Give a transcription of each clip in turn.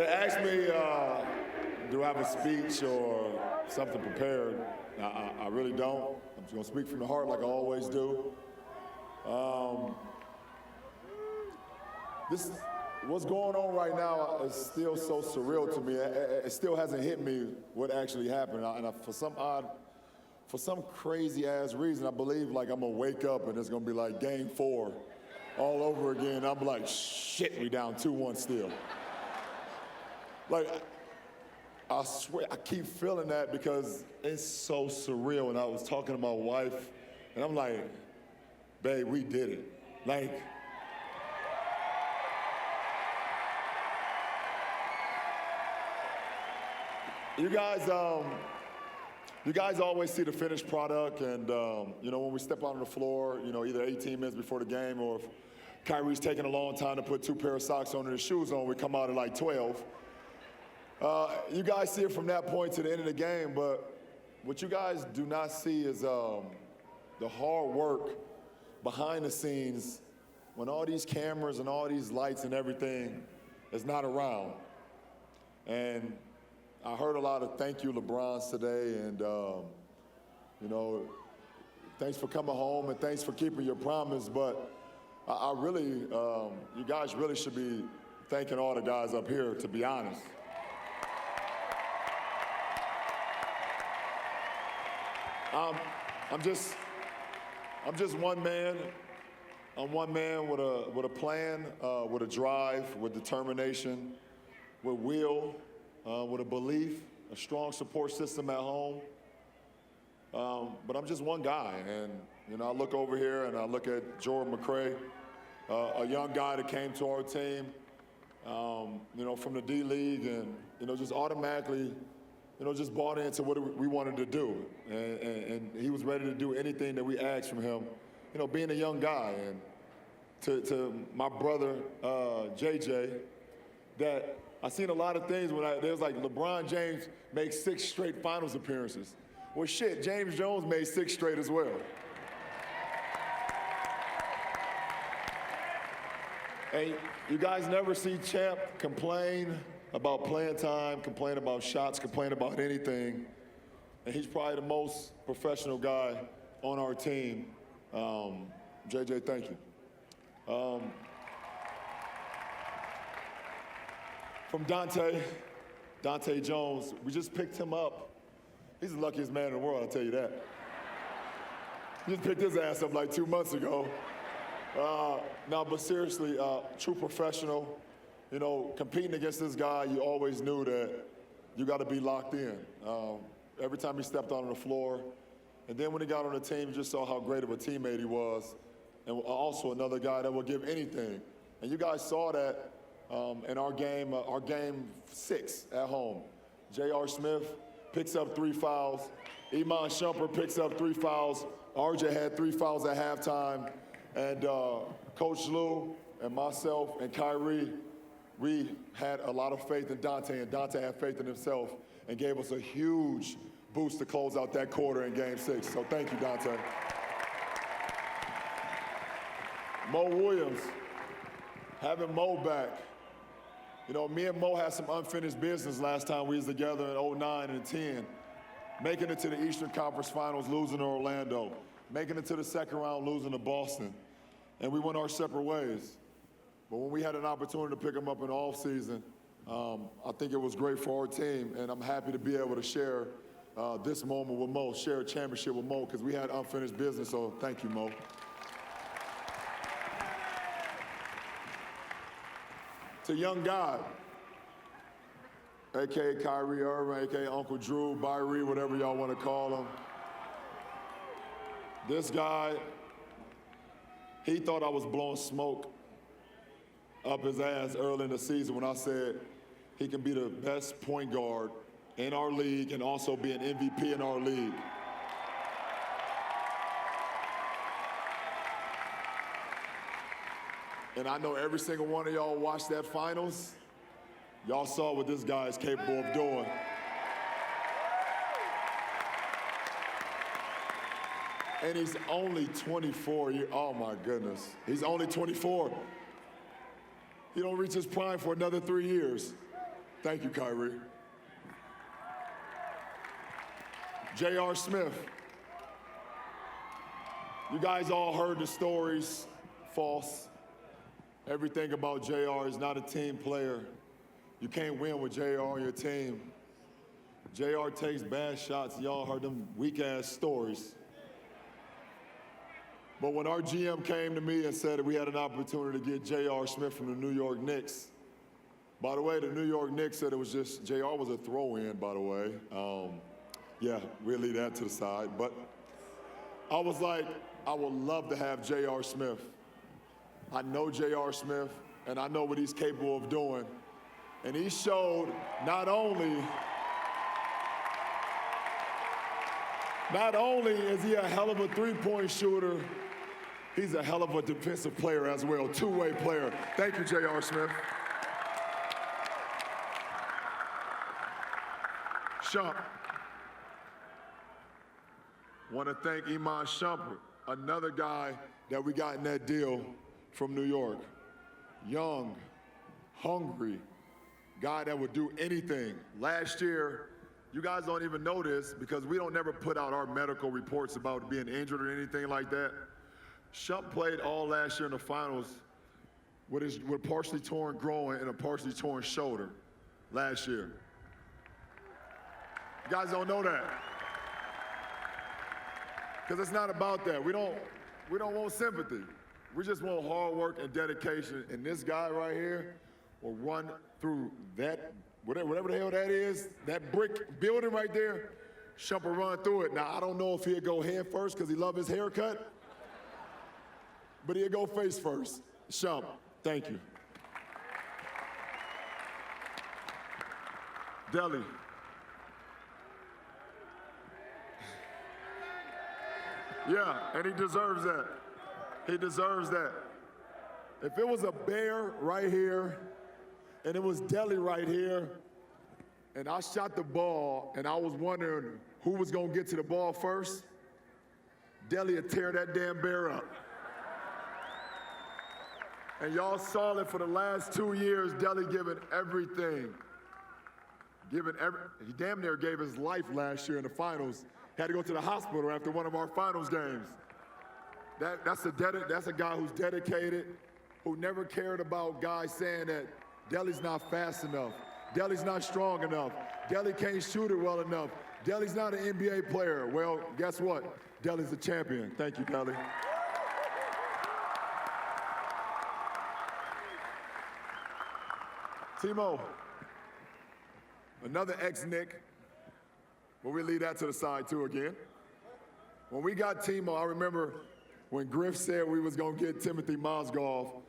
they asked me, do I have a speech or something prepared? I really don't. I'm just going to speak from the heart like I always do. What's going on right now is still so surreal to me. It still hasn't hit me what actually happened. For some crazy ass reason, I believe like I'm gonna wake up and it's gonna be like game 4 all over again. I'm like, shit, we down 2-1 still. Like, I swear, I keep feeling that because it's so surreal. And I was talking to my wife, and I'm like, babe, we did it. Like, you guys always see the finished product, and you know, when we step out on the floor, you know, either 18 minutes before the game, or if Kyrie's taking a long time to put 2 pair of socks on and his shoes on, we come out at like 12. You guys see it from that point to the end of the game, but what you guys do not see is the hard work behind the scenes when all these cameras and all these lights and everything is not around. And I heard a lot of thank you LeBrons today, and you know, thanks for coming home and thanks for keeping your promise, but I really, you guys really should be thanking all the guys up here, to be honest. I'm just one man. I'm one man with a plan, with a drive, with determination, with will, with a belief, a strong support system at home. But I'm just one guy, and you know, I look over here and I look at Jordan McRae, a young guy that came to our team, you know, from the D League, and you know, just automatically, you know, just bought into what we wanted to do, and he was ready to do anything that we asked from him. You know, being a young guy, and to my brother JJ, that I seen a lot of things when there's like LeBron James makes 6 straight finals appearances. Well, shit, James Jones made 6 straight as well. And you guys never see Champ complain about playing time, complain about shots, complain about anything. And he's probably the most professional guy on our team. JJ, thank you. From Dante Jones, we just picked him up. He's the luckiest man in the world, I'll tell you that. He just picked his ass up like 2 months ago. No, but seriously, true professional. You know, competing against this guy, you always knew that you got to be locked in. Every time he stepped on the floor. And then when he got on the team, you just saw how great of a teammate he was. And also another guy that would give anything. And you guys saw that in our game 6 at home. J.R. Smith picks up 3 fouls. Iman Shumpert picks up 3 fouls. RJ had 3 fouls at halftime. And Coach Lou and myself and Kyrie, we had a lot of faith in Dante, and Dante had faith in himself and gave us a huge boost to close out that quarter in game 6. So thank you, Dante. Mo Williams, having Mo back. You know, me and Mo had some unfinished business last time we was together in 09 and 10. Making it to the Eastern Conference Finals, losing to Orlando. Making it to the second round, losing to Boston. And we went our separate ways. But when we had an opportunity to pick him up in the offseason, I think it was great for our team, and I'm happy to be able to share this moment with Mo, share a championship with Mo, because we had unfinished business, so thank you, Mo. To young God, a.k.a. Kyrie Irving, a.k.a. Uncle Drew, Byrie, whatever y'all want to call him. This guy, he thought I was blowing smoke up his ass early in the season when I said he can be the best point guard in our league and also be an MVP in our league. And I know every single one of y'all watched that finals. Y'all saw what this guy is capable of doing. And he's only 24 years, oh my goodness. He's only 24. He don't reach his prime for another 3 years. Thank you, Kyrie. J.R. Smith. You guys all heard the stories. False. Everything about J.R. is not a team player. You can't win with J.R. on your team. J.R. takes bad shots. Y'all heard them weak-ass stories. But when our GM came to me and said that we had an opportunity to get J.R. Smith from the New York Knicks, by the way, the New York Knicks said it was just, J.R. was a throw-in, by the way. Yeah, we'll leave that to the side. But I was like, I would love to have J.R. Smith. I know J.R. Smith, and I know what he's capable of doing. And he showed not only is he a hell of a three-point shooter, he's a hell of a defensive player as well, two-way player. Thank you, J.R. Smith. Shump. Want to thank Iman Shumpert, another guy that we got in that deal from New York. Young, hungry, guy that would do anything. Last year, you guys don't even know this because we don't never put out our medical reports about being injured or anything like that. Shump played all last year in the finals with a partially torn groin and a partially torn shoulder last year. You guys don't know that. Because it's not about that. We don't want sympathy. We just want hard work and dedication. And this guy right here will run through that, whatever the hell that is, that brick building right there. Shump will run through it. Now, I don't know if he'll go head first because he loves his haircut, but he'll go face first. Shump, thank you. Delhi. Yeah, and he deserves that. He deserves that. If it was a bear right here, and it was Delhi right here, and I shot the ball, and I was wondering who was gonna get to the ball first, Delhi would tear that damn bear up. And y'all saw it for the last 2 years, Delhi giving everything. He damn near gave his life last year in the finals. Had to go to the hospital after one of our finals games. That's a guy who's dedicated, who never cared about guys saying that Delhi's not fast enough, Delhi's not strong enough, Delhi can't shoot it well enough, Delhi's not an NBA player. Well, guess what? Delhi's a champion. Thank you, Delhi. Ximo, another ex-Knick. But we'll leave that to the side, too, again. When we got Ximo, I remember when Griff said we was going to get Timothy Mozgov.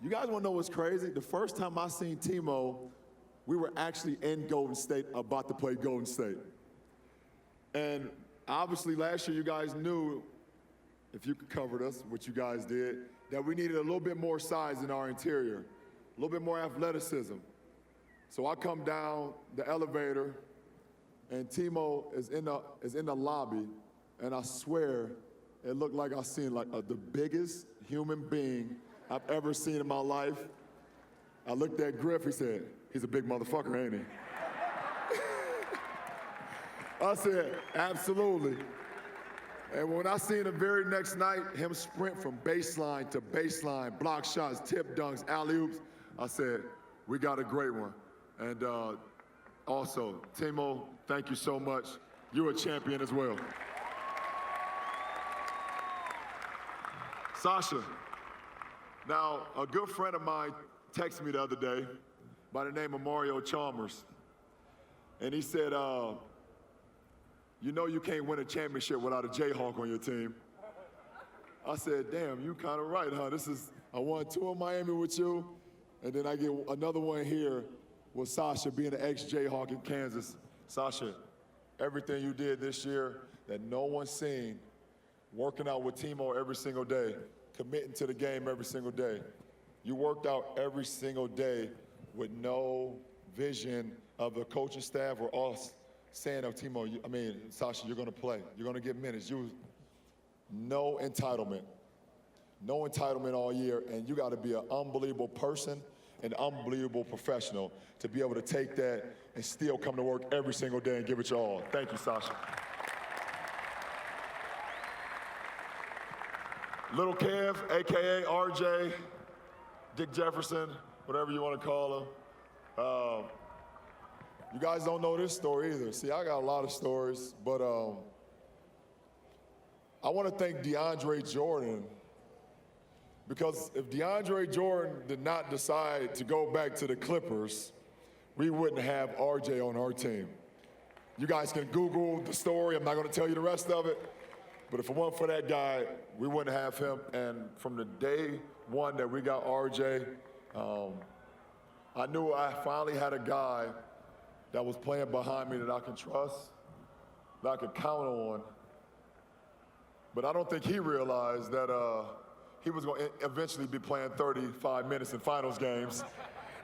You guys want to know what's crazy? The first time I seen Ximo, we were actually in Golden State, about to play Golden State. And obviously, last year, you guys knew, if you covered us, what you guys did, that we needed a little bit more size in our interior, a little bit more athleticism. So I come down the elevator, and Ximo is in the lobby, and I swear it looked like I seen the biggest human being I've ever seen in my life. I looked at Griff, he said, he's a big motherfucker, ain't he? I said, absolutely. And when I seen the very next night, him sprint from baseline to baseline, block shots, tip dunks, alley-oops, I said, we got a great one. And also, Ximo, thank you so much. You're a champion as well. Sasha. Now, a good friend of mine texted me the other day by the name of Mario Chalmers. And he said, you know you can't win a championship without a Jayhawk on your team. I said, damn, you kind of right, huh? I won 2 in Miami with you, and then I get another one here with Sasha being an ex-Jayhawk in Kansas. Sasha, everything you did this year that no one's seen, working out with Ximo every single day, committing to the game every single day. You worked out every single day with no vision of the coaching staff or us saying, oh, Ximo, Sasha, you're gonna play. You're gonna get minutes. No entitlement all year, and you gotta be an unbelievable person an unbelievable professional to be able to take that and still come to work every single day and give it your all. Thank you, Sasha. Little Kev, AKA RJ, Dick Jefferson, whatever you want to call him. You guys don't know this story either. See, I got a lot of stories, but I want to thank DeAndre Jordan, because if DeAndre Jordan did not decide to go back to the Clippers, we wouldn't have RJ on our team. You guys can Google the story. I'm not going to tell you the rest of it. But if it weren't for that guy, we wouldn't have him. And from the day one that we got RJ, I knew I finally had a guy that was playing behind me that I can trust, that I could count on. But I don't think he realized that he was going to eventually be playing 35 minutes in finals games.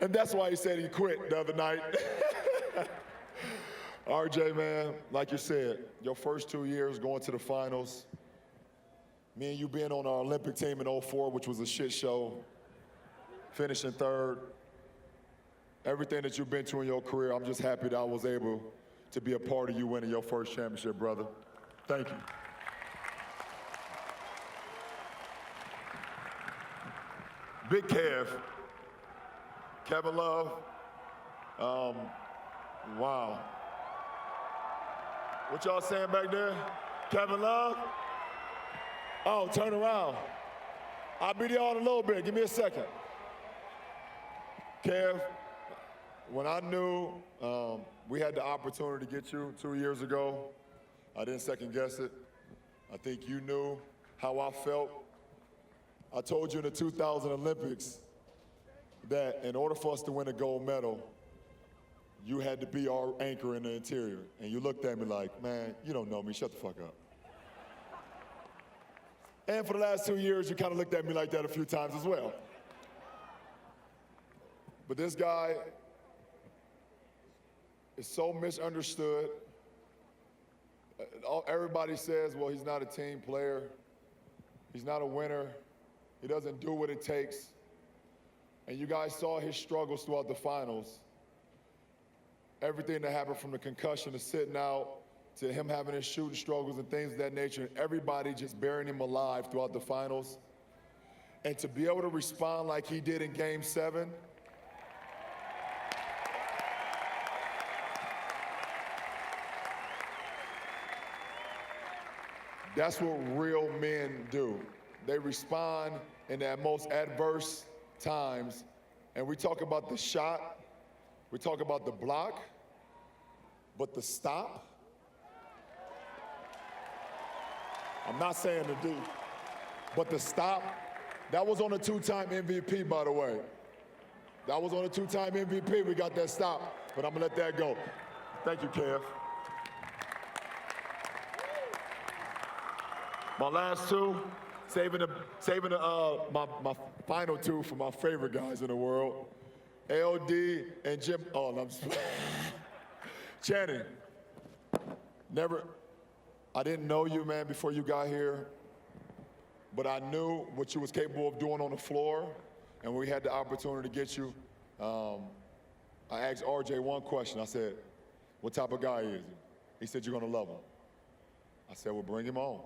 And that's why he said he quit the other night. RJ, man, like you said, your first 2 years going to the finals, me and you being on our Olympic team in '04, which was a shit show, finishing third, everything that you've been through in your career, I'm just happy that I was able to be a part of you winning your first championship, brother. Thank you. Big Kev, Kevin Love, wow. What y'all saying back there? Kevin Love? Oh, turn around. I'll be there in a little bit. Give me a second. Kev, when I knew we had the opportunity to get you 2 years ago, I didn't second guess it. I think you knew how I felt. I told you in the 2000 Olympics that in order for us to win a gold medal, you had to be our anchor in the interior. And you looked at me like, man, you don't know me, shut the fuck up. And for the last 2 years, you kind of looked at me like that a few times as well. But this guy is so misunderstood. Everybody says, well, he's not a team player. He's not a winner. He doesn't do what it takes. And you guys saw his struggles throughout the finals. Everything that happened from the concussion to sitting out to him having his shooting struggles and things of that nature, and everybody just burying him alive throughout the finals. And to be able to respond like he did in Game 7, that's what real men do. They respond in that most adverse times. And we talk about the shot, we talk about the block, but the stop, I'm not saying to do, but the stop, that was on a two-time MVP, by the way. That was on a two-time MVP, we got that stop, but I'm gonna let that go. Thank you, Kev. My last two, saving my final two for my favorite guys in the world, LD and Jim. Oh, no, I'm just Channing. I didn't know you, man, before you got here, but I knew what you was capable of doing on the floor, and when we had the opportunity to get you, I asked RJ one question. I said, what type of guy is he? He said, you're gonna love him. I said, well, bring him on.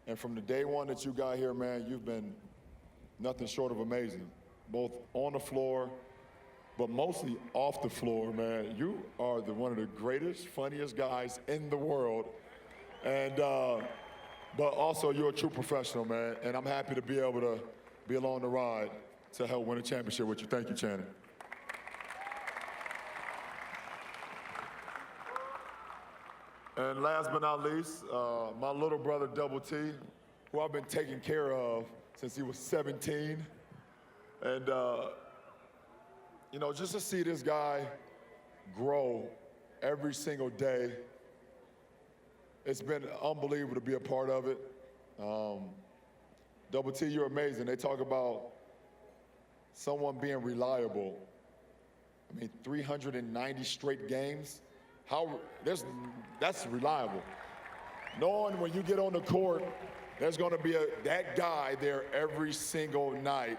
And from the day one that you got here, man, you've been nothing short of amazing, both on the floor, but mostly off the floor, man. You are one of the greatest, funniest guys in the world. And, but also you're a true professional, man. And I'm happy to be able to be along the ride to help win a championship with you. Thank you, Channing. And last but not least, my little brother, Double T, who I've been taking care of since he was 17. And, you know, just to see this guy grow every single day, it's been unbelievable to be a part of it. Double T, you're amazing. They talk about someone being reliable. I mean, 390 straight games. That's reliable. Knowing when you get on the court, there's going to be that guy there every single night.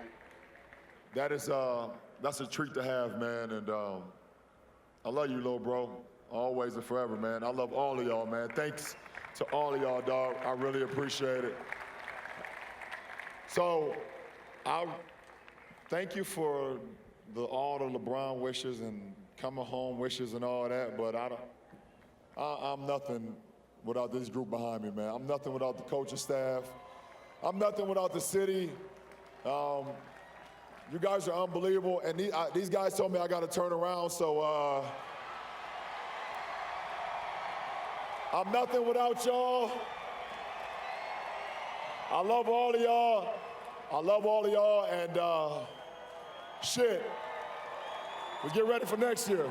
That is that's a treat to have, man. And I love you, little bro, always and forever, man. I love all of y'all, man. Thanks to all of y'all, dog. I really appreciate it. So, thank you for all the LeBron wishes and coming home wishes and all that, but I'm nothing without this group behind me, man. I'm nothing without the coaching staff. I'm nothing without the city. You guys are unbelievable, and these guys told me I got to turn around, so I'm nothing without y'all. I love all of y'all. I love all of y'all, and shit, we get ready for next year.